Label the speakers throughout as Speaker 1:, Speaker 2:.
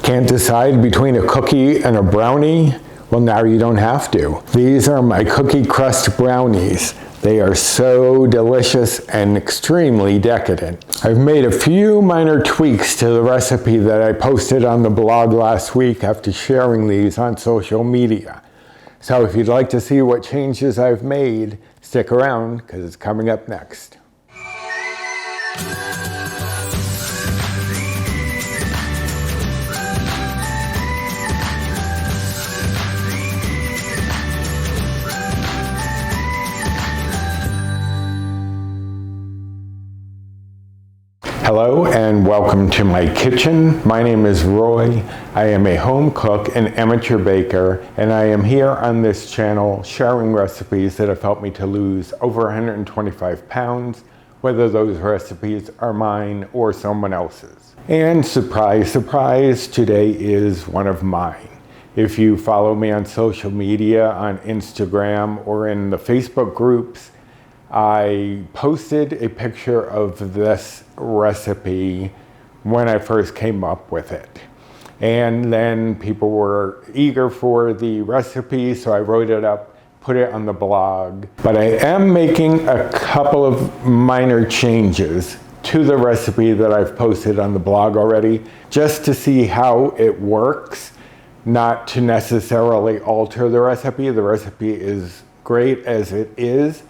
Speaker 1: Can't decide between a cookie and a brownie? Well, now you don't have to. These are my Cookie-Crust Brownies. They are so delicious and extremely decadent. I've made a few minor tweaks to the recipe that I posted on the blog last week after sharing these on social media. So if you'd like to see what changes I've made, stick around because it's coming up next. Hello and welcome to my kitchen. My name is Roy. I am a home cook and amateur baker, and I am here on this channel sharing recipes that have helped me to lose over 125 pounds, whether those recipes are mine or someone else's. And surprise, surprise, today is one of mine. If you follow me on social media, on Instagram or in the Facebook groups, I posted a picture of this recipe when I first came up with it. And then people were eager for the recipe, so I wrote it up, put it on the blog. But I am making a couple of minor changes to the recipe that I've posted on the blog already, just to see how it works, not to necessarily alter the recipe. The recipe is great as it is.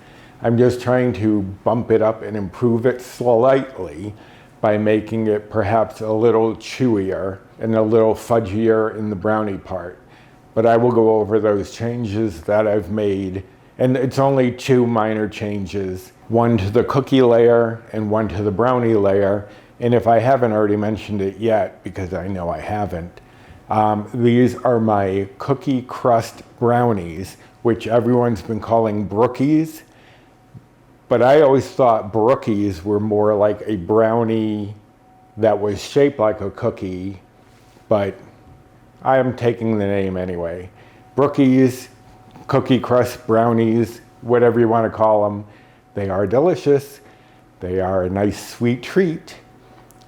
Speaker 1: I'm just trying to bump it up and improve it slightly by making it perhaps a little chewier and a little fudgier in the brownie part. But I will go over those changes that I've made, and it's only two minor changes, one to the cookie layer and one to the brownie layer. And if I haven't already mentioned it yet, because I know I haven't, these are my Cookie-Crust Brownies, which everyone's been calling Brookies. But I always thought Brookies were more like a brownie that was shaped like a cookie, but I am taking the name anyway. Brookies, Cookie-Crust Brownies, whatever you want to call them. They are delicious. They are a nice sweet treat.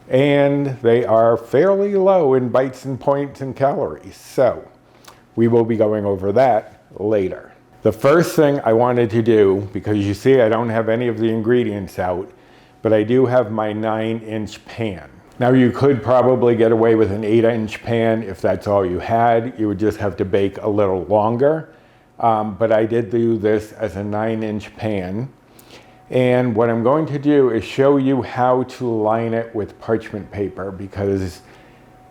Speaker 1: And they are fairly low in bites and points and calories. So we will be going over that later. The first thing I wanted to do, because you see I don't have any of the ingredients out, but I do have my 9-inch pan. Now you could probably get away with an 8-inch pan if that's all you had. You would just have to bake a little longer. But I did do this as a 9-inch pan. And what I'm going to do is show you how to line it with parchment paper, because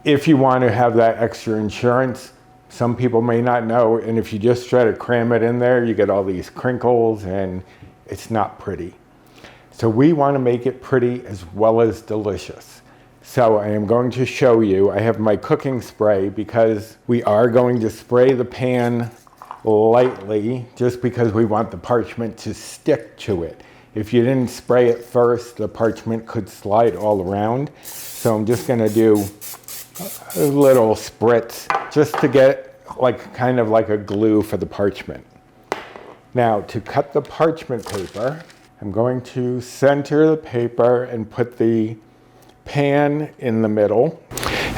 Speaker 1: if you want to have that extra insurance, some people may not know, and if you just try to cram it in there, you get all these crinkles and it's not pretty. So we want to make it pretty as well as delicious. So I am going to show you, I have my cooking spray because we are going to spray the pan lightly just because we want the parchment to stick to it. If you didn't spray it first, the parchment could slide all around. So I'm just going to do a little spritz just to get kind of like a glue for the parchment. Now to cut the parchment paper, I'm going to center the paper and put the pan in the middle.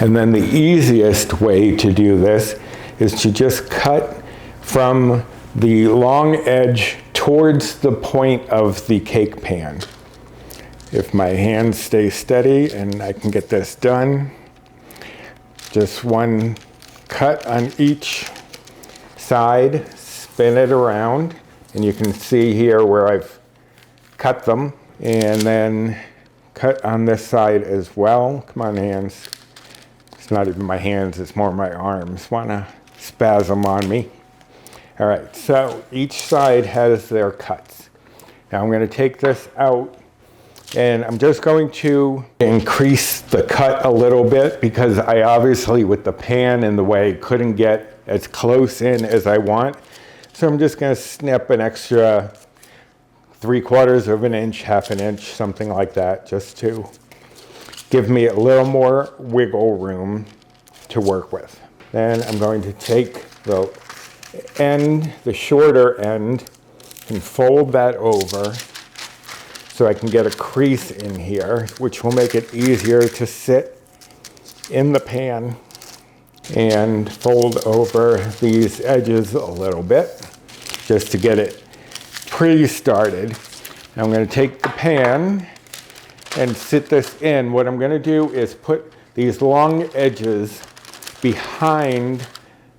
Speaker 1: And then the easiest way to do this is to just cut from the long edge towards the point of the cake pan. If my hands stay steady and I can get this done, just one cut on each side, spin it around, and you can see here where I've cut them, and then cut on this side as well. Come on, hands. It's not even my hands, it's more my arms. Wanna spasm on me. All right, so each side has their cuts. Now I'm gonna take this out, and I'm just going to increase the cut a little bit because I obviously, with the pan in the way, couldn't get as close in as I want. So I'm just going to snip an extra 3/4 of an inch, half an inch, something like that, just to give me a little more wiggle room to work with. Then I'm going to take the end, the shorter end, and fold that over so I can get a crease in here, which will make it easier to sit in the pan. and fold over these edges a little bit just to get it pre-started. I'm going to take the pan and sit this in. What I'm going to do is put these long edges behind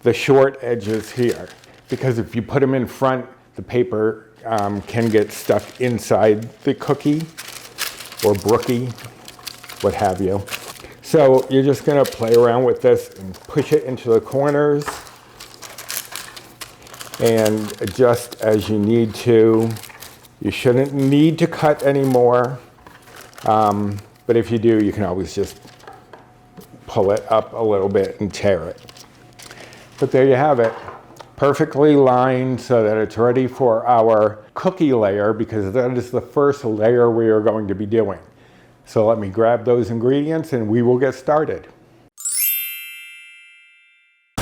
Speaker 1: the short edges here, because if you put them in front, the paper can get stuck inside the cookie or brookie, what have you. So you're just going to play around with this and push it into the corners and adjust as you need to. You shouldn't need to cut anymore, but if you do, you can always just pull it up a little bit and tear it. But there you have it, perfectly lined so that it's ready for our cookie layer, because that is the first layer we are going to be doing. So let me grab those ingredients and we will get started.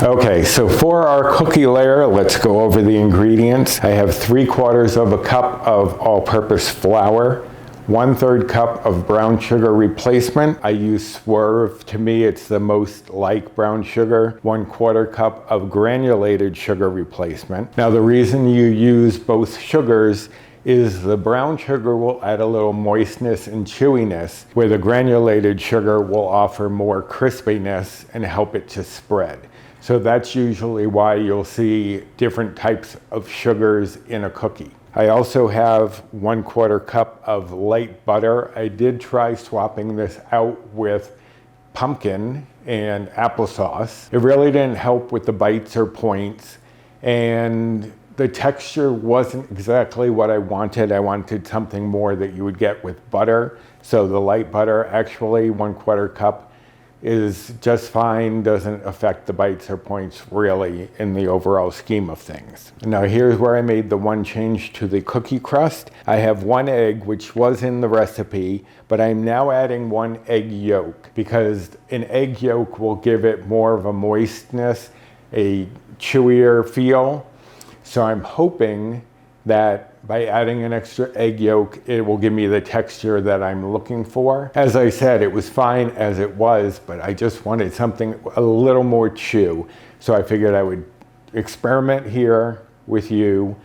Speaker 1: Okay, so for our cookie layer, let's go over the ingredients. I have 3/4 of a cup of all-purpose flour, 1/3 cup of brown sugar replacement. I use Swerve. To me, it's the most like brown sugar. 1/4 cup of granulated sugar replacement. Now, the reason you use both sugars is the brown sugar will add a little moistness and chewiness, where the granulated sugar will offer more crispiness and help it to spread. So that's usually why you'll see different types of sugars in a cookie. I also have 1/4 cup of light butter. I did try swapping this out with pumpkin and applesauce. It really didn't help with the bites or points, and the texture wasn't exactly what I wanted. I wanted something more that you would get with butter. So the light butter, actually 1/4 cup, is just fine, doesn't affect the bites or points really in the overall scheme of things. Now here's where I made the one change to the cookie crust. I have 1 egg, which was in the recipe, but I'm now adding 1 egg yolk, because an egg yolk will give it more of a moistness, a chewier feel. So I'm hoping that by adding an extra egg yolk, it will give me the texture that I'm looking for. As I said, it was fine as it was, but I just wanted something a little more chew. So I figured I would experiment here with you.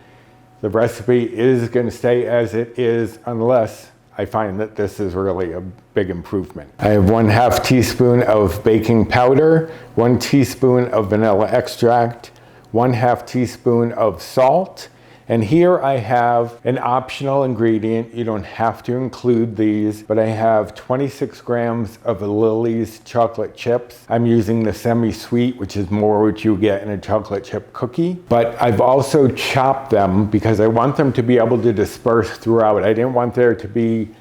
Speaker 1: The recipe is going to stay as it is unless I find that this is really a big improvement. I have 1/2 teaspoon of baking powder, 1 teaspoon of vanilla extract, 1/2 teaspoon of salt. And here I have an optional ingredient. You don't have to include these, but I have 26 grams of Lily's chocolate chips. I'm using the semi-sweet, which is more what you get in a chocolate chip cookie. But I've also chopped them because I want them to be able to disperse throughout. I didn't want there to be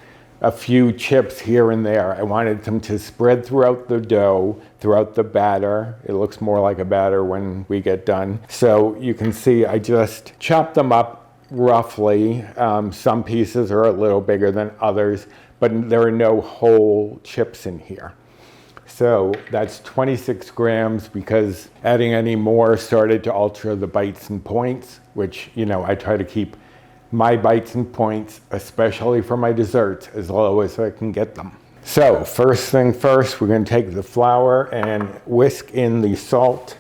Speaker 1: a few chips here and there. I wanted them to spread throughout the dough, throughout the batter. It looks more like a batter when we get done. So you can see I just chopped them up roughly. Some pieces are a little bigger than others, but there are no whole chips in here. So that's 26 grams, because adding any more started to alter the bites and points, which, you know, I try to keep my bites and points, especially for my desserts, as low as I can get them. So first thing first, we're going to take the flour and whisk in the salt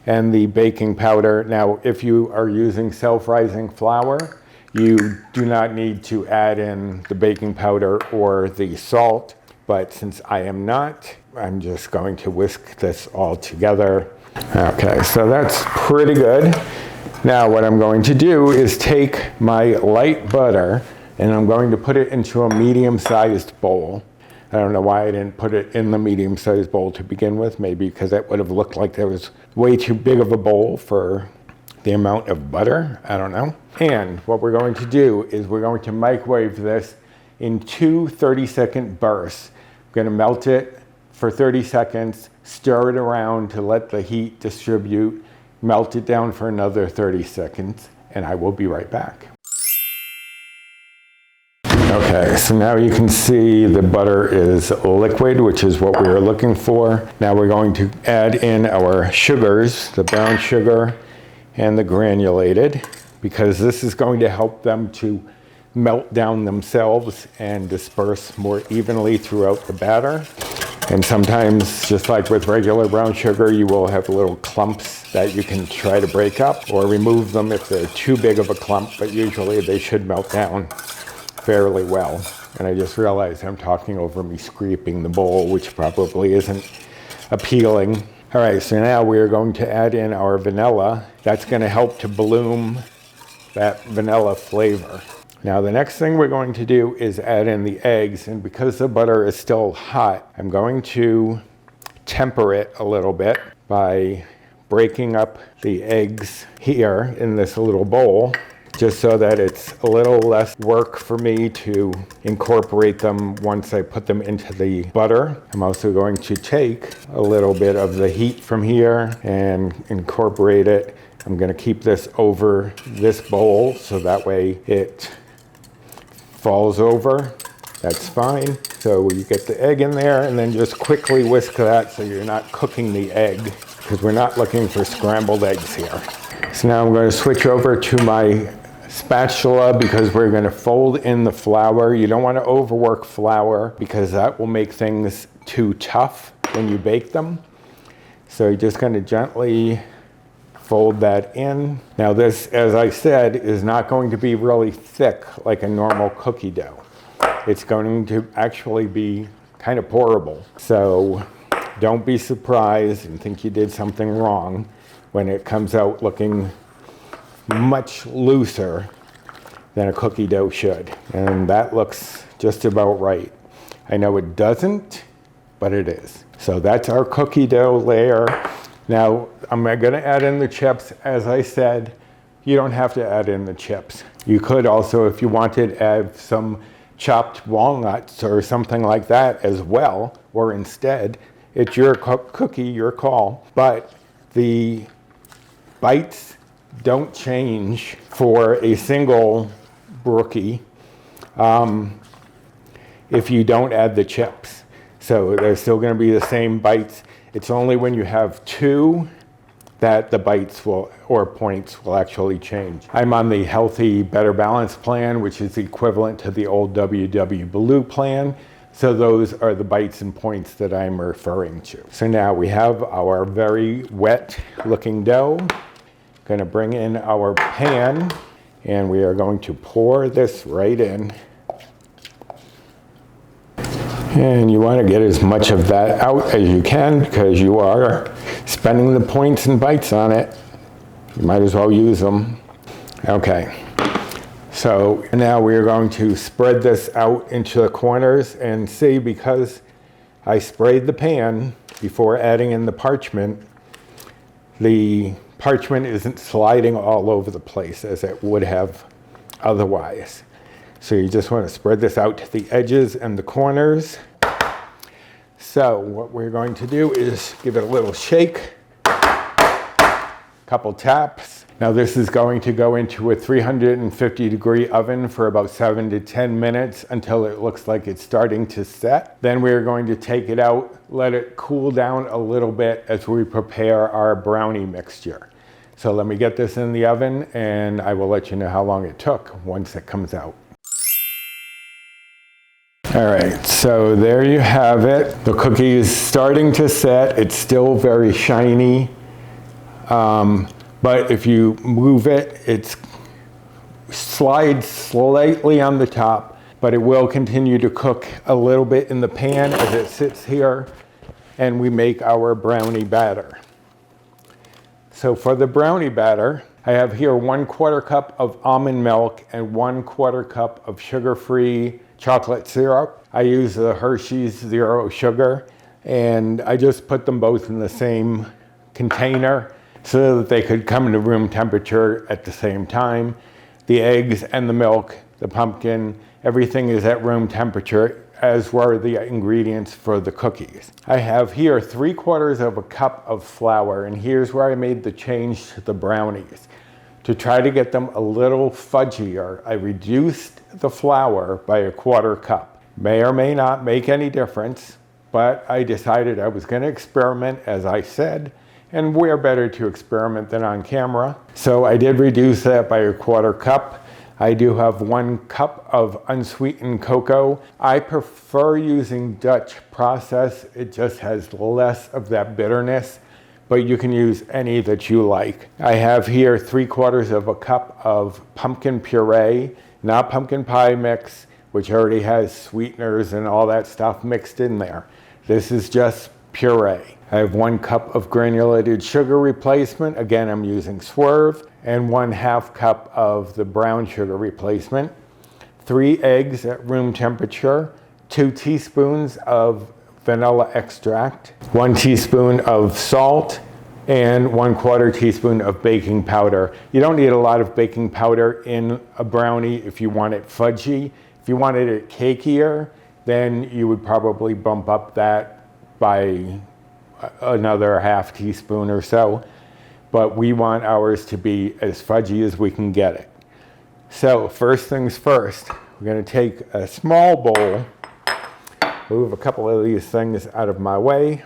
Speaker 1: and the baking powder. Now, if you are using self-rising flour, you do not need to add in the baking powder or the salt. But since I am not, I'm just going to whisk this all together. Okay, so that's pretty good. Now what I'm going to do is take my light butter and I'm going to put it into a medium-sized bowl. I don't know why I didn't put it in the medium-sized bowl to begin with, maybe because that would have looked like there was way too big of a bowl for the amount of butter, I don't know. And what we're going to do is we're going to microwave this in 2 30-second bursts. I'm going to melt it for 30 seconds, stir it around to let the heat distribute, melt it down for another 30 seconds, and I will be right back. Okay, so now you can see the butter is liquid, which is what we were looking for. Now we're going to add in our sugars, the brown sugar and the granulated, because this is going to help them to melt down themselves and disperse more evenly throughout the batter. And sometimes, just like with regular brown sugar, you will have little clumps that you can try to break up or remove them if they're too big of a clump, but usually they should melt down fairly well. And I just realized I'm talking over me scraping the bowl, which probably isn't appealing. All right, so now we're going to add in our vanilla. That's going to help to bloom that vanilla flavor. Now the next thing we're going to do is add in the eggs, and because the butter is still hot, I'm going to temper it a little bit by breaking up the eggs here in this little bowl, just so that it's a little less work for me to incorporate them once I put them into the butter. I'm also going to take a little bit of the heat from here and incorporate it. I'm going to keep this over this bowl so that way it falls over. That's fine. So you get the egg in there and then just quickly whisk that so you're not cooking the egg, because we're not looking for scrambled eggs here. So now I'm going to switch over to my spatula because we're going to fold in the flour. You don't want to overwork flour because that will make things too tough when you bake them. So you're just going to gently fold that in. Now this, as I said, is not going to be really thick like a normal cookie dough. It's going to actually be kind of pourable. So don't be surprised and think you did something wrong when it comes out looking much looser than a cookie dough should. And that looks just about right. I know it doesn't, but it is. So that's our cookie dough layer. Now, I'm going to add in the chips. As I said, you don't have to add in the chips. You could also, if you wanted, add some chopped walnuts or something like that as well, or instead. It's your cookie, your call. But the bites don't change for a single brookie if you don't add the chips. So they're still going to be the same bites. It's only when you have two that the bites will, or points will actually change. I'm on the Healthy Better Balance plan, which is equivalent to the old WW Blue plan. So those are the bites and points that I'm referring to. So now we have our very wet looking dough. Going to bring in our pan and we are going to pour this right in. And you want to get as much of that out as you can because you are spending the points and bites on it. You might as well use them. Okay, so now we're going to spread this out into the corners and see, because I sprayed the pan before adding in the parchment isn't sliding all over the place as it would have otherwise. So you just want to spread this out to the edges and the corners. So what we're going to do is give it a little shake, couple taps. Now this is going to go into a 350-degree oven for about 7 to 10 minutes until it looks like it's starting to set. Then we're going to take it out, let it cool down a little bit as we prepare our brownie mixture. So let me get this in the oven and I will let you know how long it took once it comes out. All right, so there you have it. The cookie is starting to set. It's still very shiny, but if you move it, it slides slightly on the top, but it will continue to cook a little bit in the pan as it sits here, and we make our brownie batter. So for the brownie batter, I have here 1/4 cup of almond milk and 1/4 cup of sugar-free chocolate syrup. I use the Hershey's Zero Sugar, and I just put them both in the same container so that they could come to room temperature at the same time. The eggs and the milk, the pumpkin, everything is at room temperature, as were the ingredients for the cookies. I have here 3/4 cup of flour, and here's where I made the change to the brownies. To try to get them a little fudgier, I reduced the flour by 1/4 cup. May or may not make any difference, but I decided I was going to experiment, as I said, and where better to experiment than on camera. So I did reduce that by 1/4 cup. I do have 1 cup of unsweetened cocoa. I prefer using Dutch process. It just has less of that bitterness, but you can use any that you like. I have here 3/4 of a cup of pumpkin puree, not pumpkin pie mix, which already has sweeteners and all that stuff mixed in there. This is just puree. I have 1 cup of granulated sugar replacement. Again, I'm using Swerve, and 1/2 cup of the brown sugar replacement. 3 eggs at room temperature, 2 teaspoons of vanilla extract, 1 teaspoon of salt, and 1/4 teaspoon of baking powder. You don't need a lot of baking powder in a brownie if you want it fudgy. If you wanted it cakier, then you would probably bump up that by another 1/2 teaspoon or so. But we want ours to be as fudgy as we can get it. So first things first, we're going to take a small bowl, move a couple of these things out of my way,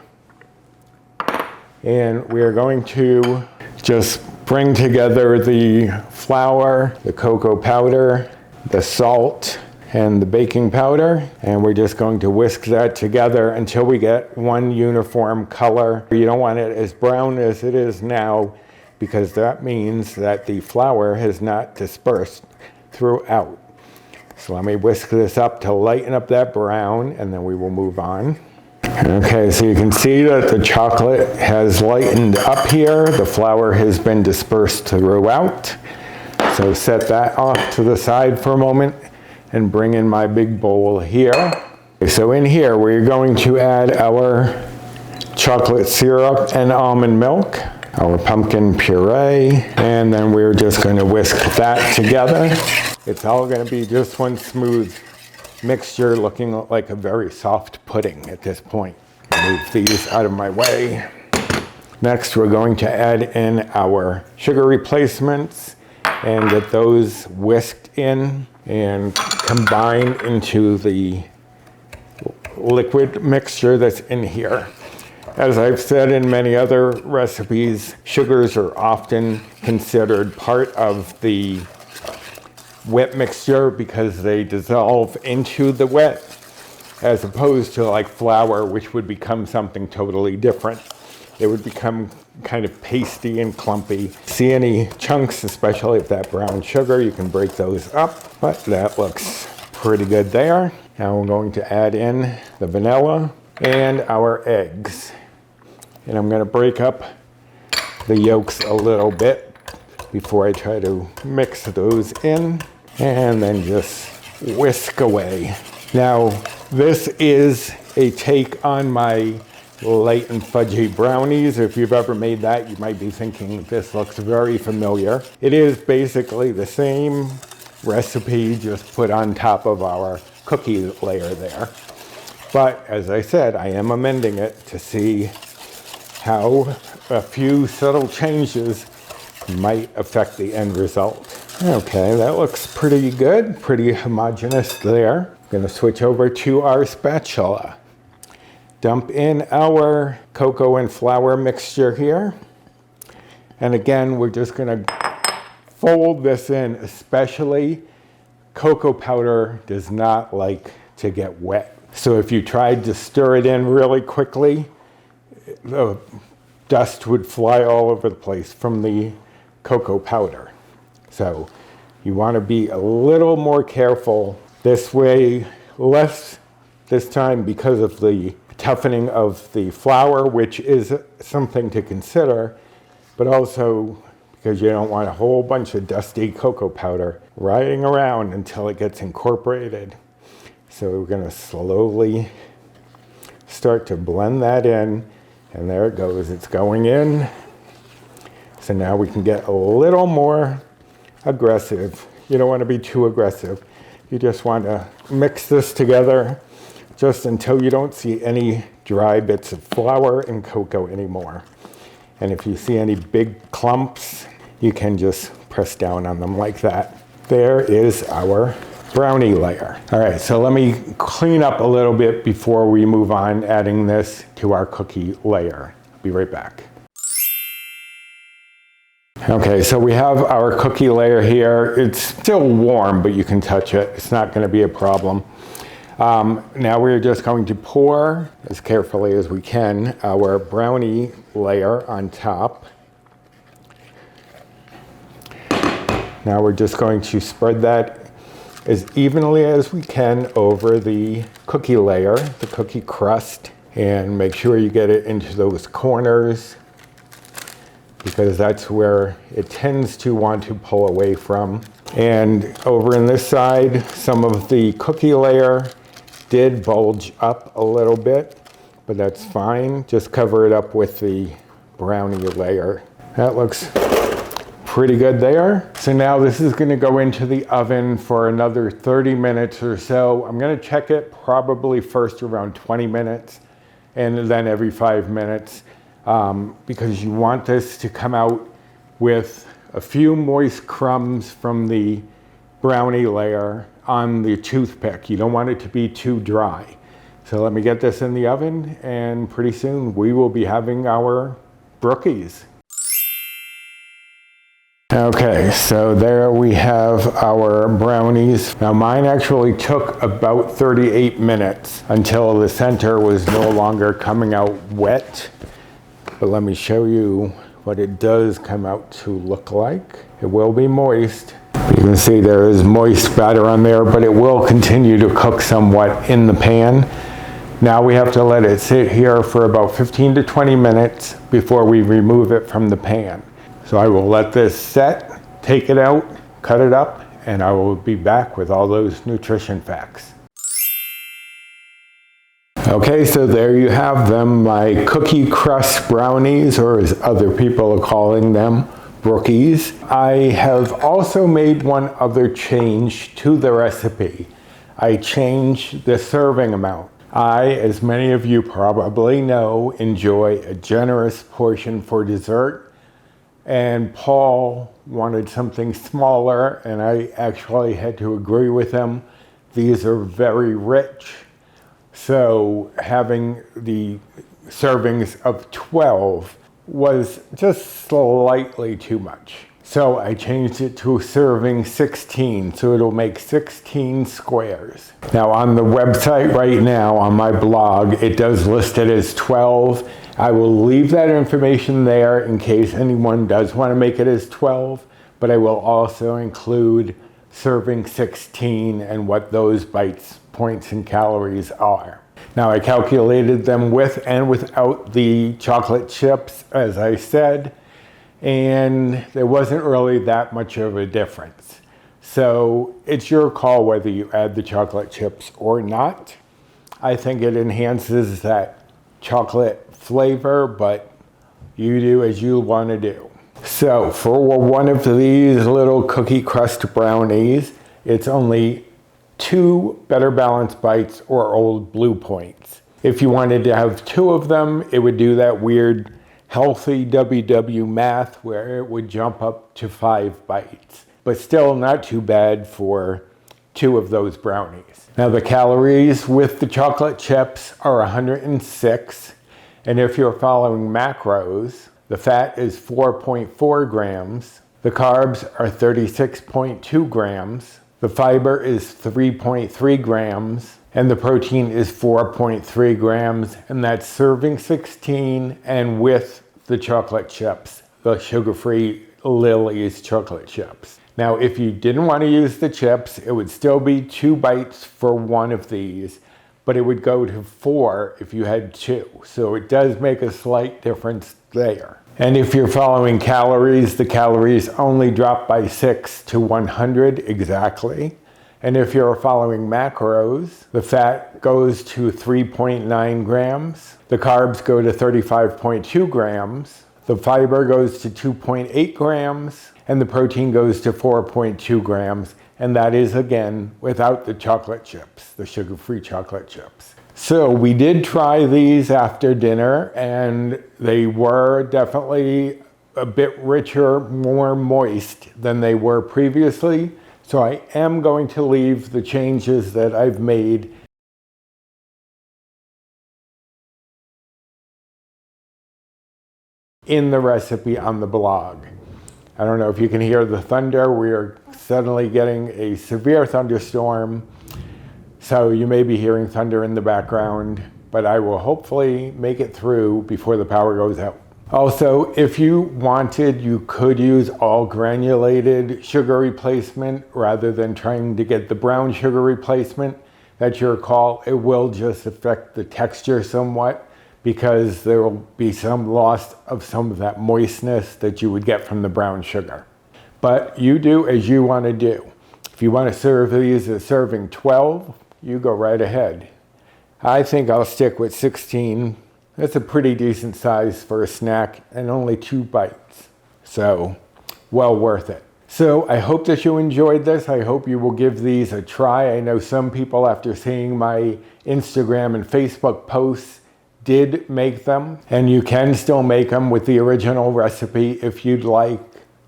Speaker 1: and we are going to just bring together the flour, the cocoa powder, the salt, and the baking powder, and we're just going to whisk that together until we get one uniform color. You don't want it as brown as it is now, because that means that the flour has not dispersed throughout. So let me whisk this up to lighten up that brown, and then we will move on. Okay, so you can see that the chocolate has lightened up here. The flour has been dispersed throughout. So set that off to the side for a moment and bring in my big bowl here. So in here, we're going to add our chocolate syrup and almond milk, our pumpkin puree, and then we're just going to whisk that together. It's all going to be just one smooth mixture looking like a very soft pudding at this point. Move these out of my way. Next, we're going to add in our sugar replacements and get those whisked in and combine into the liquid mixture that's in here. As I've said in many other recipes, sugars are often considered part of the wet mixture because they dissolve into the wet, as opposed to like flour, which would become something totally different. It would become kind of pasty and clumpy. See any chunks, especially of that brown sugar, you can break those up, but that looks pretty good there. Now we're going to add in the vanilla and our eggs. And I'm going to break up the yolks a little bit before I try to mix those in, and then just whisk away. Now, this is a take on my light and fudgy brownies. If you've ever made that, you might be thinking this looks very familiar. It is basically the same recipe, just put on top of our cookie layer there. But as I said, I am amending it to see how a few subtle changes might affect the end result. Okay, that looks pretty good, pretty homogeneous there. I'm going to switch over to our spatula. Dump in our cocoa and flour mixture here. And again, we're just going to fold this in, especially cocoa powder does not like to get wet. So if you tried to stir it in really quickly, the dust would fly all over the place from the cocoa powder. So you want to be a little more careful this way, less this time because of the toughening of the flour, which is something to consider, but also because you don't want a whole bunch of dusty cocoa powder riding around until it gets incorporated. So we're going to slowly start to blend that in, and there it goes, it's going in. So now we can get a little more aggressive. You don't want to be too aggressive. You just want to mix this together just until you don't see any dry bits of flour and cocoa anymore. And if you see any big clumps, you can just press down on them like that. There is our brownie layer. All right, so let me clean up a little bit before we move on adding this to our cookie layer. Be right back. Okay, so we have our cookie layer here. It's still warm, but you can touch it. It's not going to be a problem. Now we're just going to pour, as carefully as we can, our brownie layer on top. Now we're just going to spread that as evenly as we can over the cookie layer, the cookie crust, and make sure you get it into those corners, because that's where it tends to want to pull away from. And over in this side, some of the cookie layer did bulge up a little bit, but that's fine. Just cover it up with the brownie layer. That looks pretty good there. So now this is gonna go into the oven for another 30 minutes or so. I'm gonna check it probably first around 20 minutes and then every 5 minutes. Because you want this to come out with a few moist crumbs from the brownie layer on the toothpick. You don't want it to be too dry. So let me get this in the oven, and pretty soon we will be having our Brookies. Okay, so there we have our brownies. Now mine actually took about 38 minutes until the center was no longer coming out wet. But let me show you what it does come out to look like. It will be moist. You can see there is moist batter on there, but it will continue to cook somewhat in the pan. Now we have to let it sit here for about 15 to 20 minutes before we remove it from the pan. So I will let this set, take it out, cut it up, and I will be back with all those nutrition facts. Okay, so there you have them, my cookie crust brownies, or as other people are calling them, Brookies. I have also made one other change to the recipe. I changed the serving amount. I, as many of you probably know, enjoy a generous portion for dessert. And Paul wanted something smaller, and I actually had to agree with him. These are very rich. So having the servings of 12 was just slightly too much. So I changed it to serving 16, so it'll make 16 squares. Now on the website right now, on my blog, it does list it as 12. I will leave that information there in case anyone does want to make it as 12, but I will also include serving 16 and what those bites, points, and calories are. Now I calculated them with and without the chocolate chips, as I said, and there wasn't really that much of a difference. So it's your call whether you add the chocolate chips or not. I think it enhances that chocolate flavor, but you do as you want to do. So for one of these little cookie crust brownies, it's only 2 Better Balanced bites or Old Blue Points. If you wanted to have 2 of them, it would do that weird healthy WW math where it would jump up to 5 bites, but still not too bad for 2 of those brownies. Now the calories with the chocolate chips are 106, and if you're following macros, the fat is 4.4 grams, the carbs are 36.2 grams, the fiber is 3.3 grams, and the protein is 4.3 grams, and that's serving 16 and with the chocolate chips, the sugar-free Lily's chocolate chips. Now, if you didn't want to use the chips, it would still be 2 bites for one of these, but it would go to 4 if you had 2. So it does make a slight difference there. And if you're following calories, the calories only drop by 6 to 100 exactly. And if you're following macros, the fat goes to 3.9 grams, the carbs go to 35.2 grams, the fiber goes to 2.8 grams, and the protein goes to 4.2 grams. And that is, again, without the chocolate chips, the sugar-free chocolate chips. So we did try these after dinner, and they were definitely a bit richer, more moist than they were previously. So I am going to leave the changes that I've made in the recipe on the blog. I don't know if you can hear the thunder. We are suddenly getting a severe thunderstorm, so you may be hearing thunder in the background, but I will hopefully make it through before the power goes out. Also, if you wanted, you could use all granulated sugar replacement rather than trying to get the brown sugar replacement. That's your call. It will just affect the texture somewhat because there will be some loss of some of that moistness that you would get from the brown sugar. But you do as you want to do. If you want to serve these as serving 12, you go right ahead. I think I'll stick with 16. That's a pretty decent size for a snack and only 2 bites. So, well worth it. So I hope that you enjoyed this. I hope you will give these a try. I know some people, after seeing my Instagram and Facebook posts, did make them. And you can still make them with the original recipe if you'd like.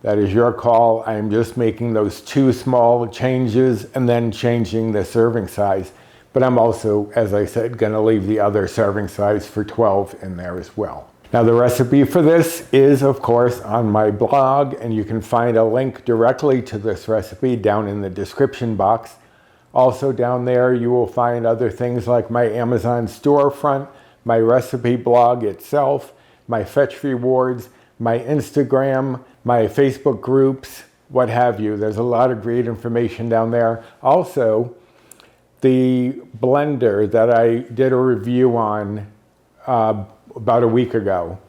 Speaker 1: That is your call. I'm just making those 2 small changes and then changing the serving size. But I'm also, as I said, going to leave the other serving size for 12 in there as well. Now the recipe for this is, of course, on my blog, and you can find a link directly to this recipe down in the description box. Also down there you will find other things like my Amazon storefront, my recipe blog itself, my Fetch rewards, my Instagram, my Facebook groups, what have you. There's a lot of great information down there. Also, the blender that I did a review on about a week ago.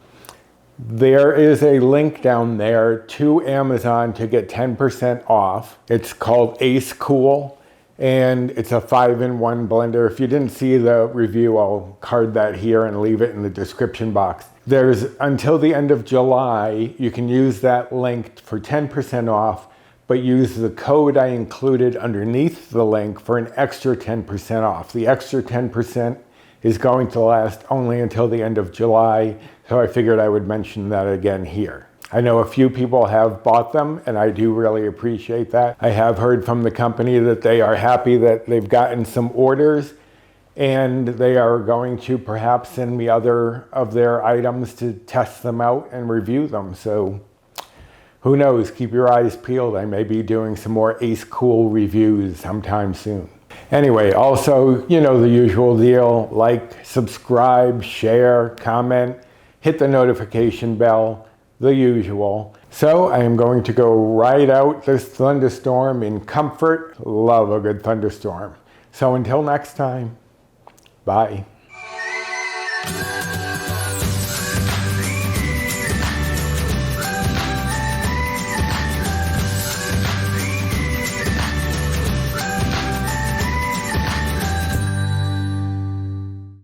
Speaker 1: There is a link down there to Amazon to get 10% off. It's called Acekool, and it's a 5-in-1 blender. If you didn't see the review, I'll card that here and leave it in the description box. There's until the end of July, you can use that link for 10% off, but use the code I included underneath the link for an extra 10% off. The extra 10% is going to last only until the end of July, so I figured I would mention that again here. I know a few people have bought them, and I do really appreciate that. I have heard from the company that they are happy that they've gotten some orders, and they are going to perhaps send me other of their items to test them out and review them. So who knows, keep your eyes peeled. I may be doing some more Acekool reviews sometime soon. Anyway, also, you know the usual deal. Like, subscribe, share, comment, hit the notification bell, the usual. So I am going to go ride out this thunderstorm in comfort. Love a good thunderstorm. So until next time, bye.